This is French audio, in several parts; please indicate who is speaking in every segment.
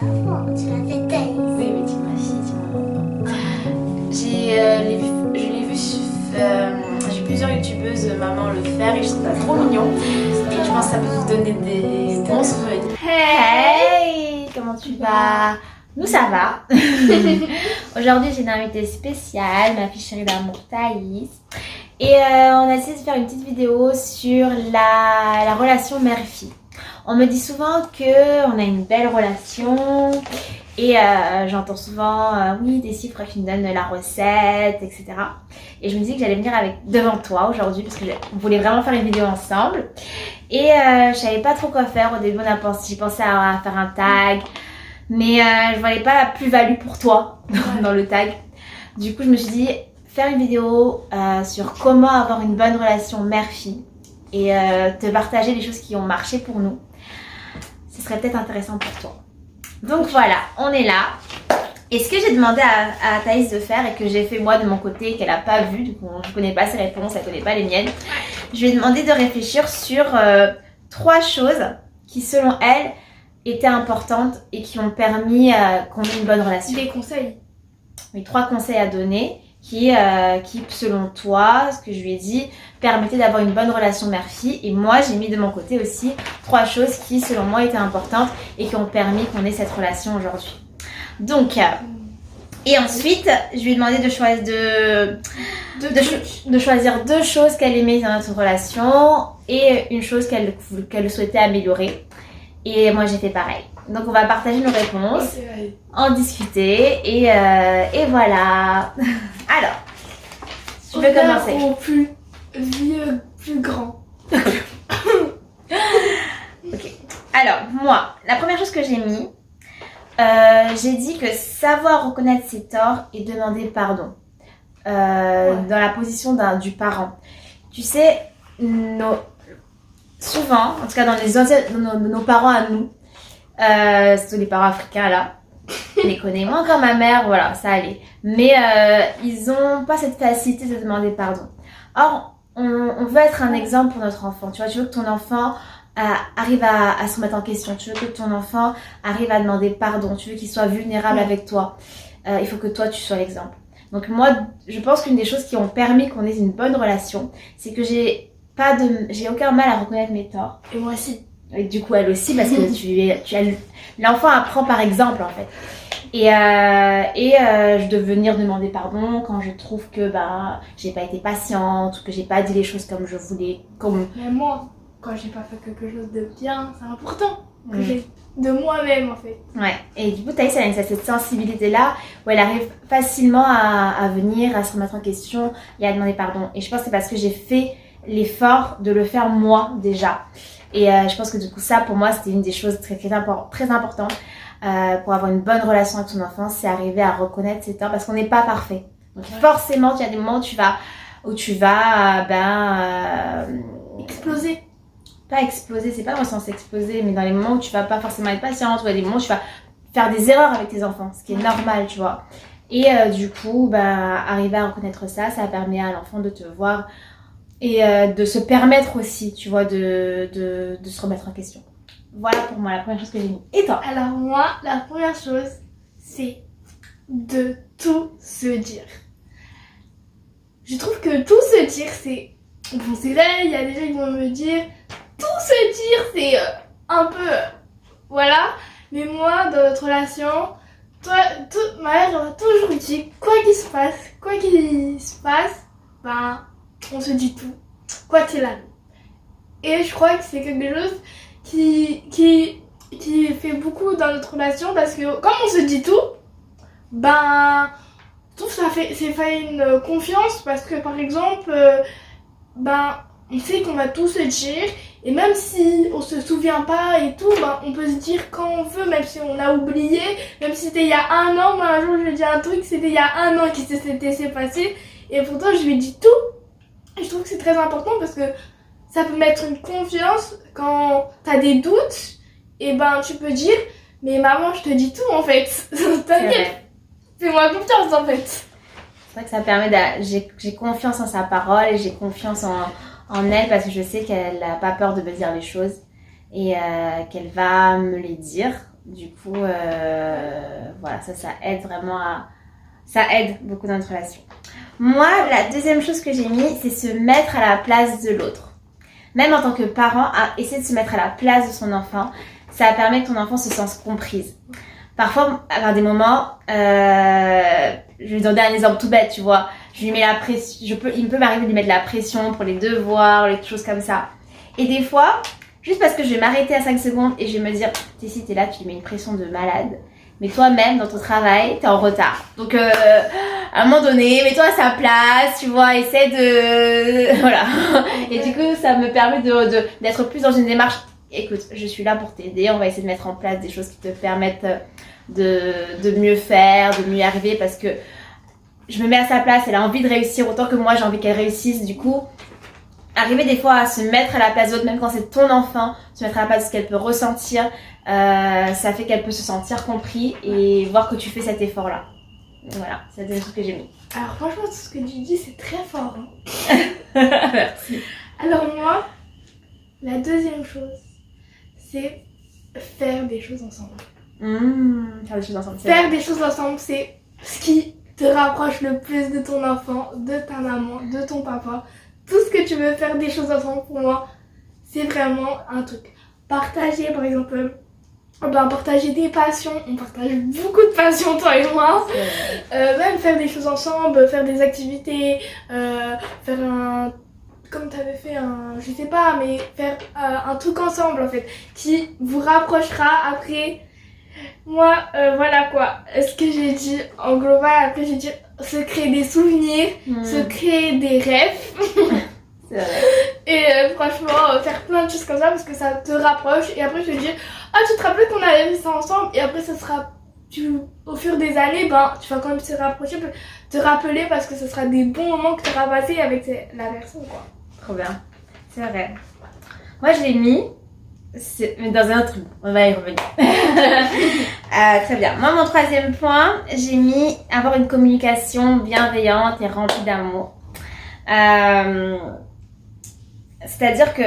Speaker 1: Oh, tu m'as fait tailler.
Speaker 2: Oui, mais tu m'as fille, tu m'as. J'ai plusieurs youtubeuses maman le faire et je trouve ça trop mignon. Et je pense que ça peut vous donner des bons souvenirs. Hey, comment tu vas? Nous ça va. Aujourd'hui j'ai une invitée spéciale, ma fille chérie d'amour Thaïs. Et on a essayé de faire une petite vidéo sur la relation mère-fille. On me dit souvent qu'on a une belle relation et j'entends souvent oui Tessie, faudrait que tu me donnes la recette, etc. Et je me dis que j'allais venir devant toi aujourd'hui parce qu'on voulait vraiment faire une vidéo ensemble. Et je savais pas trop quoi faire. Au début j'ai pensé à faire un tag, mais je voyais pas la plus-value pour toi dans le tag. Du coup je me suis dit faire une vidéo sur comment avoir une bonne relation mère-fille et te partager les choses qui ont marché pour nous. Ce serait peut-être intéressant pour toi. Donc voilà, on est là. Et ce que j'ai demandé à Thaïs de faire et que j'ai fait moi de mon côté, qu'elle n'a pas vu, du coup je ne connais pas ses réponses, elle ne connaît pas les miennes, je lui ai demandé de réfléchir sur 3 choses qui selon elle étaient importantes et qui ont permis qu'on ait une bonne relation.
Speaker 3: Des conseils.
Speaker 2: Oui, 3 conseils à donner qui selon toi, ce que je lui ai dit, permettaient d'avoir une bonne relation mère-fille. Et moi, j'ai mis de mon côté aussi 3 choses qui, selon moi, étaient importantes et qui ont permis qu'on ait cette relation aujourd'hui. Donc, et ensuite, je lui ai demandé de choisir 2 choses qu'elle aimait dans notre relation et une chose qu'elle souhaitait améliorer. Et moi, j'ai fait pareil. Donc, on va partager nos réponses, en discuter et voilà. Alors, tu veux commencer?
Speaker 3: Au plus vieux, plus grand.
Speaker 2: Ok. Alors, moi, la première chose que j'ai mis, j'ai dit que savoir reconnaître ses torts et demander pardon. Dans la position du parent. Tu sais, souvent, en tout cas dans nos parents à nous, surtout les parents africains là, je les connais moins comme ma mère, voilà, ça allait. Mais ils ont pas cette facilité de demander pardon. Or, on veut être un exemple pour notre enfant. Tu vois, tu veux que ton enfant arrive à se remettre en question. Tu veux que ton enfant arrive à demander pardon. Tu veux qu'il soit vulnérable avec toi. Il faut que toi, tu sois l'exemple. Donc moi, je pense qu'une des choses qui ont permis qu'on ait une bonne relation, c'est que j'ai aucun mal à reconnaître mes torts.
Speaker 3: Et moi aussi.
Speaker 2: Et du coup, elle aussi, parce que l'enfant apprend par exemple, en fait. Et je dois venir demander pardon quand je trouve que j'ai pas été patiente ou que j'ai pas dit les choses comme je voulais.
Speaker 3: Mais moi, quand j'ai pas fait quelque chose de bien, c'est important que j'ai de moi-même en fait.
Speaker 2: Ouais. Et du coup, Thaïs, elle a cette sensibilité-là où elle arrive facilement à venir, à se remettre en question et à demander pardon. Et je pense que c'est parce que j'ai fait l'effort de le faire moi déjà. Et je pense que du coup ça pour moi c'était une des choses très importantes pour avoir une bonne relation avec son enfant, c'est arriver à reconnaître ses torts parce qu'on n'est pas parfait. Donc forcément il y a des moments où tu vas
Speaker 3: exploser.
Speaker 2: Pas exploser, c'est pas dans le sens exploser, mais dans les moments où tu vas pas forcément être patiente, ou à des moments où tu vas faire des erreurs avec tes enfants, ce qui est normal, tu vois. Et du coup, arriver à reconnaître ça permet à l'enfant de te voir et de se permettre aussi, tu vois, de se remettre en question. Voilà pour moi la première chose que j'ai mis. Et toi?
Speaker 3: Alors moi, la première chose, c'est de tout se dire. Je trouve que tout se dire, c'est... Bon, c'est vrai, il y a des gens qui vont me dire... Tout se dire, c'est un peu... Voilà. Mais moi, dans notre relation, ma mère m'a toujours dit, quoi qu'il se passe, on se dit tout. Quoi qu'il arrive. Et je crois que c'est quelque chose qui fait beaucoup dans notre relation parce que comme on se dit tout, je trouve que c'est fait une confiance parce que par exemple, on sait qu'on va tout se dire et même si on se souvient pas et tout, on peut se dire quand on veut, même si on a oublié, même si c'était il y a 1 an, moi un jour je lui ai dit un truc, c'était il y a 1 an qui s'est passé et pourtant je lui ai dit tout. Et je trouve que c'est très important parce que ça peut mettre une confiance quand t'as des doutes et tu peux dire mais maman je te dis tout en fait. T'inquiète, fais-moi confiance en fait.
Speaker 2: C'est vrai que ça permet j'ai confiance en sa parole et j'ai confiance en elle parce que je sais qu'elle n'a pas peur de me dire les choses et qu'elle va me les dire Du coup, voilà, ça aide vraiment à... Ça aide beaucoup dans notre relation. Moi, la deuxième chose que j'ai mis, c'est se mettre à la place de l'autre. Même en tant que parent, à essayer de se mettre à la place de son enfant, ça permet que ton enfant se sente comprise. Parfois, à des moments, je vais donner un exemple tout bête, tu vois. Je lui mets la pression, il peut m'arriver de lui mettre de la pression pour les devoirs, les choses comme ça. Et des fois, juste parce que je vais m'arrêter à 5 secondes et je vais me dire, si t'es là, tu lui mets une pression de malade. Mais toi-même, dans ton travail, t'es en retard. Donc, à un moment donné, mets-toi à sa place, tu vois, essaie de... Voilà. Et du coup, ça me permet d'être plus dans une démarche. Écoute, je suis là pour t'aider. On va essayer de mettre en place des choses qui te permettent de mieux faire, de mieux y arriver. Parce que je me mets à sa place, elle a envie de réussir autant que moi, j'ai envie qu'elle réussisse. Du coup, arriver des fois à se mettre à la place d'autre, même quand c'est ton enfant, se mettre à la place de ce qu'elle peut ressentir, ça fait qu'elle peut se sentir compris et voir que tu fais cet effort-là. Voilà, c'est des trucs que j'ai mis.
Speaker 3: Alors franchement, tout ce que tu dis, c'est très fort. Hein.
Speaker 2: Merci.
Speaker 3: Alors moi, la deuxième chose, c'est faire des choses ensemble.
Speaker 2: Faire des choses ensemble.
Speaker 3: Faire des choses ensemble, c'est ce qui te rapproche le plus de ton enfant, de ta maman, de ton papa. Tout ce que tu veux faire des choses ensemble, pour moi, c'est vraiment un truc. Partager, par exemple, on doit partager des passions. On partage beaucoup de passions, toi et moi. Même faire des choses ensemble, faire des activités, faire un... Comme tu avais fait un... Je sais pas, mais faire un truc ensemble, en fait, qui vous rapprochera après. Moi, voilà quoi. Ce que j'ai dit en global, après j'ai dit se créer des souvenirs, se créer des rêves.
Speaker 2: C'est vrai.
Speaker 3: Et franchement, faire plein de choses comme ça parce que ça te rapproche. Et après, je vais dire, ah, tu te rappelles qu'on avait fait ça ensemble. Et après, ça sera, au fur des années, ben, tu vas quand même se rapprocher, te rappeler parce que ce sera des bons moments que tu auras passés avec la personne, quoi.
Speaker 2: Trop bien. C'est vrai. Moi, je l'ai mis. Mais dans un autre truc, on va y revenir. Très bien. Moi, mon troisième point, j'ai mis avoir une communication bienveillante et remplie d'amour. C'est-à-dire que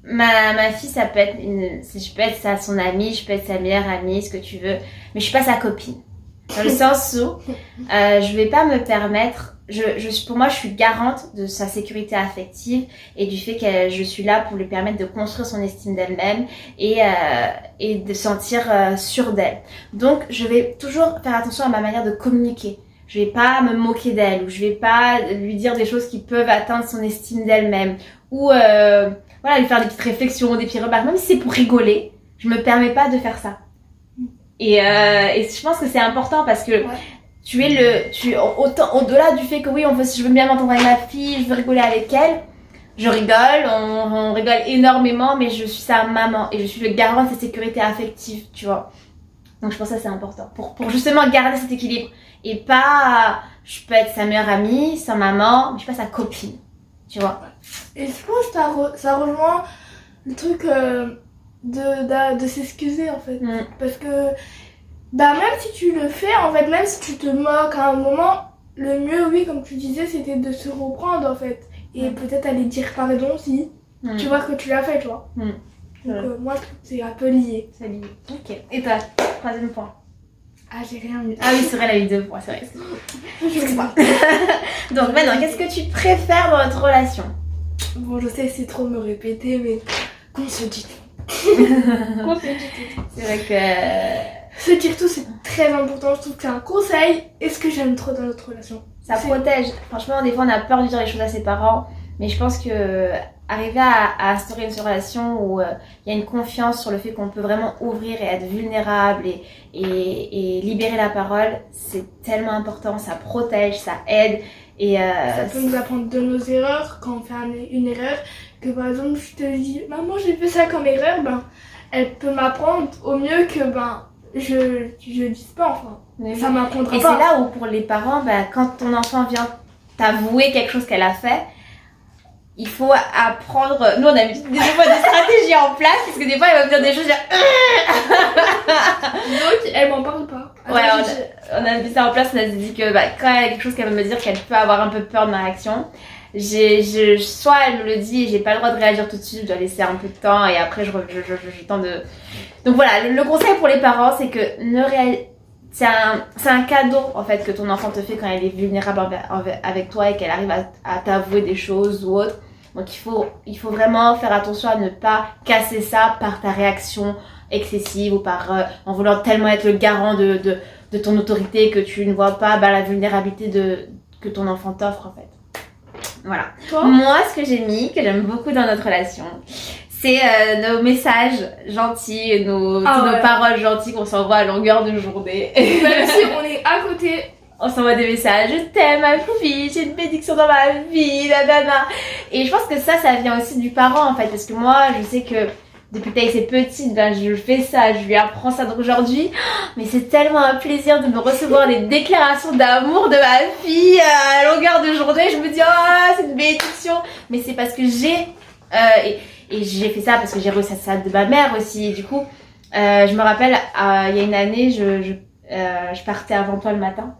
Speaker 2: ma fille, ça peut être je peux être son amie, je peux être sa meilleure amie, ce que tu veux, mais je suis pas sa copine. Dans le sens où je vais pas me permettre. Pour moi, je suis garante de sa sécurité affective et du fait que je suis là pour lui permettre de construire son estime d'elle-même et de sentir sûre d'elle. Donc, je vais toujours faire attention à ma manière de communiquer. Je vais pas me moquer d'elle ou je vais pas lui dire des choses qui peuvent atteindre son estime d'elle-même ou voilà, lui faire des petites réflexions, des petits remarques. Même si c'est pour rigoler, je me permets pas de faire ça. Et je pense que c'est important parce que autant au-delà du fait que oui, je veux bien m'entendre avec ma fille, je veux rigoler avec elle. Je rigole, on rigole énormément, mais je suis sa maman et je suis le garant de sa sécurité affective, tu vois. Donc je pense que ça c'est important pour justement garder cet équilibre et pas je peux être sa meilleure amie, sa maman, mais je suis pas sa copine, tu vois.
Speaker 3: Et je pense que ça rejoint le truc de s'excuser en fait, parce que bah même si tu le fais, en fait, même si tu te moques à un moment, le mieux, oui, comme tu disais, c'était de se reprendre, en fait. Et peut-être aller dire pardon si tu vois que tu l'as fait, tu vois. Donc moi, c'est un peu lié.
Speaker 2: C'est lié. Ok. Et toi, troisième point?
Speaker 3: Ah, j'ai rien mis.
Speaker 2: Ah oui, c'est vrai, elle a eu 2 points, c'est vrai. Je sais pas. Donc maintenant, qu'est-ce que tu préfères dans notre relation?
Speaker 3: Bon, je sais, c'est trop me répéter, mais qu'on se dit tout. Qu'on se dit tout.
Speaker 2: C'est vrai que...
Speaker 3: Se dire tout, c'est très important. Je trouve que c'est un conseil. Et ce que j'aime trop dans notre relation,
Speaker 2: ça protège. Franchement, des fois, on a peur de dire les choses à ses parents. Mais je pense que arriver à instaurer une relation où il y a une confiance sur le fait qu'on peut vraiment ouvrir et être vulnérable et libérer la parole, c'est tellement important. Ça protège, ça aide. Et
Speaker 3: ça peut nous apprendre de nos erreurs quand on fait une erreur. Que par exemple, je te dis, maman, j'ai fait ça comme erreur. Ben, elle peut m'apprendre au mieux que je dis pas, enfin. Mais ça m'apprendra pas.
Speaker 2: Et c'est là où pour les parents, quand ton enfant vient t'avouer quelque chose qu'elle a fait, il faut apprendre. Nous, on a mis des stratégies en place parce que des fois, elle va me dire des choses.
Speaker 3: Donc, elle m'en parle pas.
Speaker 2: Ouais, on a mis ça en place. On a dit que quand elle a quelque chose qu'elle va me dire, qu'elle peut avoir un peu peur de ma réaction. Soit elle me le dit et j'ai pas le droit de réagir tout de suite, je dois laisser un peu de temps et après je tente Donc voilà, le conseil pour les parents, c'est que c'est un cadeau en fait que ton enfant te fait quand elle est vulnérable avec toi et qu'elle arrive à t'avouer des choses ou autre. Donc il faut vraiment faire attention à ne pas casser ça par ta réaction excessive ou par en voulant tellement être le garant de ton autorité que tu ne vois pas la vulnérabilité que ton enfant t'offre en fait. Voilà. Moi, ce que j'ai mis, que j'aime beaucoup dans notre relation, c'est nos messages gentils, nos paroles gentilles qu'on s'envoie à longueur de journée.
Speaker 3: Même si on est à côté,
Speaker 2: on s'envoie des messages, je t'aime ma fille, j'ai une bénédiction dans ma vie, nanana. Et je pense que ça vient aussi du parent en fait, parce que moi, je sais que depuis que Thaïs est petite, ben, je fais ça, je lui apprends ça aujourd'hui. Mais c'est tellement un plaisir de me recevoir les déclarations d'amour de ma fille à longueur de journée. Je me dis, oh, c'est une bénédiction. Mais c'est parce que j'ai... et j'ai fait ça parce que j'ai reçu ça de ma mère aussi. Et du coup, je me rappelle, il y a une année, je partais avant toi le matin.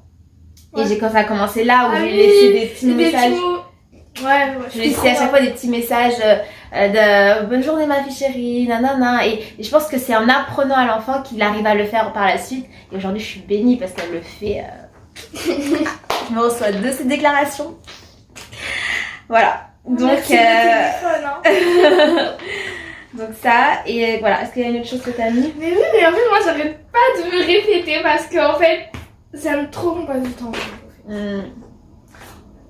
Speaker 2: Ouais. Et quand ça a commencé là, où j'ai laissé des petits messages... je laissais à chaque fois des petits messages de bonne journée ma fille chérie, nanana. Et je pense que c'est en apprenant à l'enfant qu'il arrive à le faire par la suite. Et aujourd'hui, je suis bénie parce qu'elle le fait. Je me reçois de ces déclarations. Voilà. Donc, donc ça. Et voilà. Est-ce qu'il y a une autre chose que tu as mis?
Speaker 3: Mais oui, mais en fait, moi, j'arrête pas de me répéter parce qu'en fait, j'aime trop qu'on passe du temps.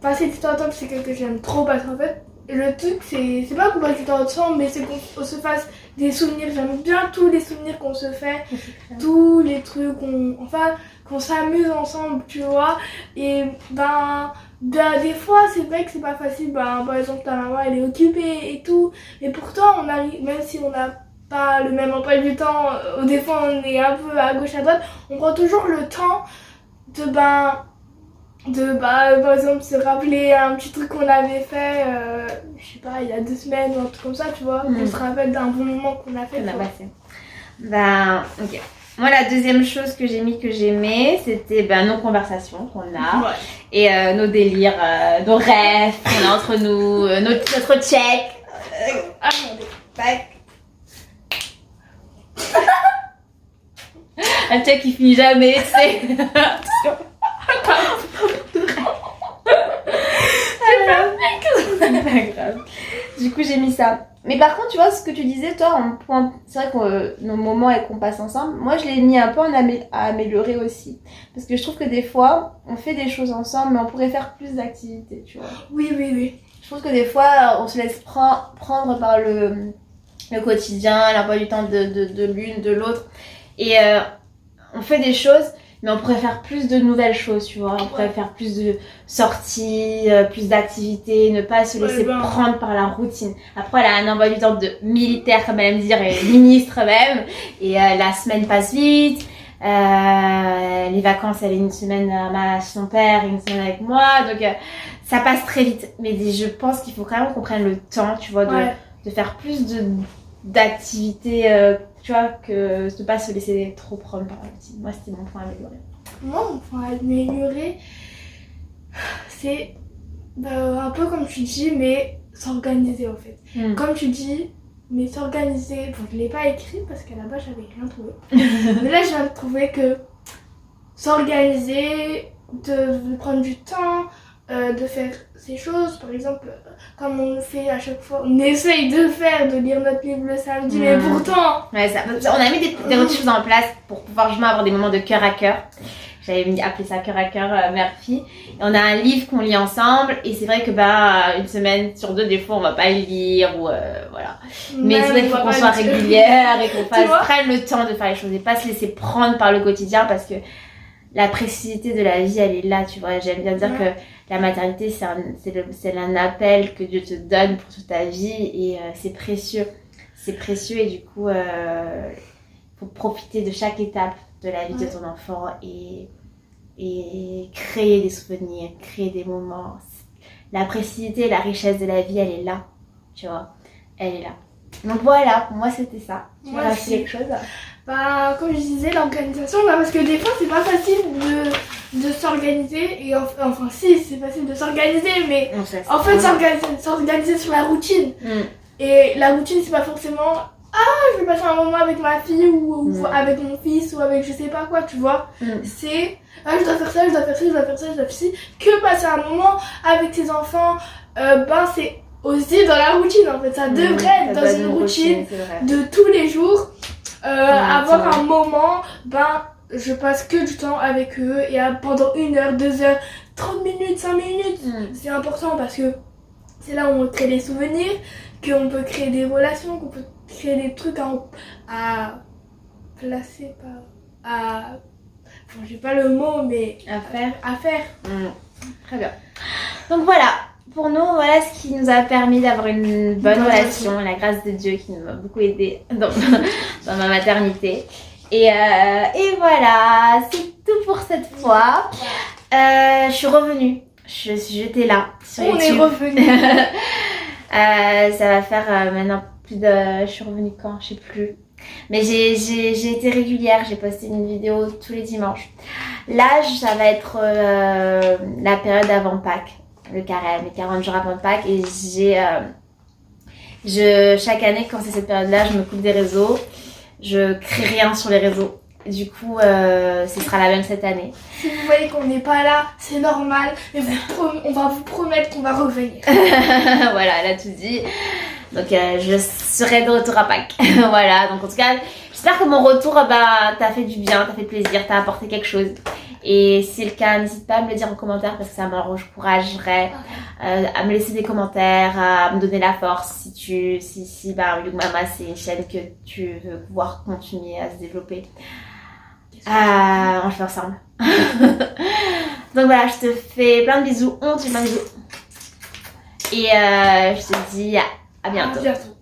Speaker 3: Passer du temps ensemble, c'est quelque chose que j'aime trop parce qu'en fait, le truc, c'est pas qu'on passe du temps ensemble, mais c'est qu'on se fasse des souvenirs. J'aime bien tous les souvenirs qu'on se fait, tous les trucs, qu'on s'amuse ensemble, tu vois. Et des fois, c'est vrai que c'est pas facile. Par exemple, ta maman, elle est occupée et tout, mais pourtant, on arrive, même si on n'a pas le même emploi du temps, des fois, on est un peu à gauche à droite, on prend toujours le temps de par exemple se rappeler un petit truc qu'on avait fait je sais pas il y a 2 semaines ou un truc comme ça, tu vois. On se rappelle d'un bon moment qu'on a fait,
Speaker 2: qu'on a passé. Ok, moi la deuxième chose que j'ai mis, que j'aimais, c'était nos conversations qu'on a et nos délires, nos rêves qu'on a entre nous, notre check. Un check qui finit jamais, tu sais. C'est pas grave. Du coup, j'ai mis ça. Mais par contre, tu vois, ce que tu disais, toi, c'est vrai que nos moments et qu'on passe ensemble, moi, je l'ai mis un peu à améliorer aussi. Parce que je trouve que des fois, on fait des choses ensemble, mais on pourrait faire plus d'activités, tu vois.
Speaker 3: Oui.
Speaker 2: Je trouve que des fois, on se laisse prendre par le quotidien, l'emploi du temps de l'une, de l'autre. Et on fait des choses, mais on pourrait faire plus de nouvelles choses, tu vois. On pourrait faire plus de sorties, plus d'activités, ne pas se laisser prendre par la routine. Après, elle a un emploi du temps de militaire, comme elle aime dire, et ministre même. Et la semaine passe vite. Les vacances, elle est une semaine à son père et une semaine avec moi. Donc, ça passe très vite. Mais je pense qu'il faut quand même qu'on prenne le temps, tu vois, de faire plus d'activités, tu vois, que de pas se laisser trop prendre par la routine. Moi, c'était mon point à améliorer.
Speaker 3: Moi, mon point à améliorer, c'est un peu comme tu dis, mais s'organiser en fait. Comme tu dis, mais s'organiser. Bon, je l'ai pas écrit parce qu'à la base, j'avais rien trouvé. Mais là, je viens de trouver que s'organiser, de prendre du temps, de faire ces choses, par exemple, comme on fait à chaque fois, on essaye de lire notre livre le samedi, mais pourtant...
Speaker 2: Ouais, on a mis des petites choses en place pour pouvoir justement avoir des moments de cœur à cœur. J'avais appelé ça cœur à cœur, mère-fille. Et on a un livre qu'on lit ensemble, et c'est vrai que une semaine sur 2, des fois, on va pas le lire, ou voilà. Mais c'est vrai qu'il faut qu'on soit régulière et qu'on prenne le temps de faire les choses, et pas se laisser prendre par le quotidien, parce que la préciosité de la vie, elle est là, tu vois. J'aime bien dire que la maternité, c'est un appel que Dieu te donne pour toute ta vie, et c'est précieux. C'est précieux, et du coup, faut profiter de chaque étape de la vie de ton enfant et créer des souvenirs, créer des moments. La préciosité, la richesse de la vie, elle est là, tu vois. Elle est là. Donc voilà, pour moi, c'était ça. Tu veux rajouter quelque chose ?
Speaker 3: Comme je disais, l'organisation, parce que des fois c'est pas facile de s'organiser, et enfin si, c'est facile de s'organiser, mais en fait s'organiser sur la routine. Et la routine, c'est pas forcément je vais passer un moment avec ma fille ou avec mon fils ou avec je sais pas quoi, tu vois. C'est je dois faire ça, je dois faire ci, je dois faire ça, je dois faire ci. Que passer un moment avec tes enfants, c'est aussi dans la routine en fait. Ça devrait être dans une routine de tous les jours. Avoir un moment, je passe que du temps avec eux et pendant 1 heure, 2 heures, 30 minutes, 5 minutes. C'est important parce que c'est là où on crée des souvenirs, qu'on peut créer des relations, qu'on peut créer des trucs à placer, j'ai pas le mot, mais à faire.
Speaker 2: Très bien. Donc voilà, pour nous, voilà ce qui nous a permis d'avoir une bonne relation, la grâce de Dieu qui nous a beaucoup aidé dans ma maternité. Et voilà, c'est tout pour cette fois. Je suis revenue, j'étais là sur YouTube.
Speaker 3: On est revenus.
Speaker 2: Ça va faire maintenant je suis revenue quand, je sais plus. Mais j'ai été régulière, j'ai posté une vidéo tous les dimanches. Là, ça va être la période avant Pâques, le carême, les 40 jours avant Pâques. Et chaque année, quand c'est cette période-là, je me coupe des réseaux. Je crée rien sur les réseaux. Du coup, ce sera la même cette année.
Speaker 3: Si vous voyez qu'on n'est pas là, c'est normal. Mais on va vous promettre qu'on va revenir.
Speaker 2: Voilà, elle a tout dit. Donc, je serai de retour à Pâques. Voilà, donc en tout cas, j'espère que mon retour t'a fait du bien, t'a fait plaisir, t'a apporté quelque chose. Et si c'est le cas, n'hésite pas à me le dire en commentaire parce que ça m'encouragerait à me laisser des commentaires, à me donner la force si Young Mama c'est une chaîne que tu veux voir continuer à se développer. On le fait ensemble. Donc voilà, je te fais plein de bisous, on te fait plein de bisous. Et je te dis à bientôt.
Speaker 3: À bientôt.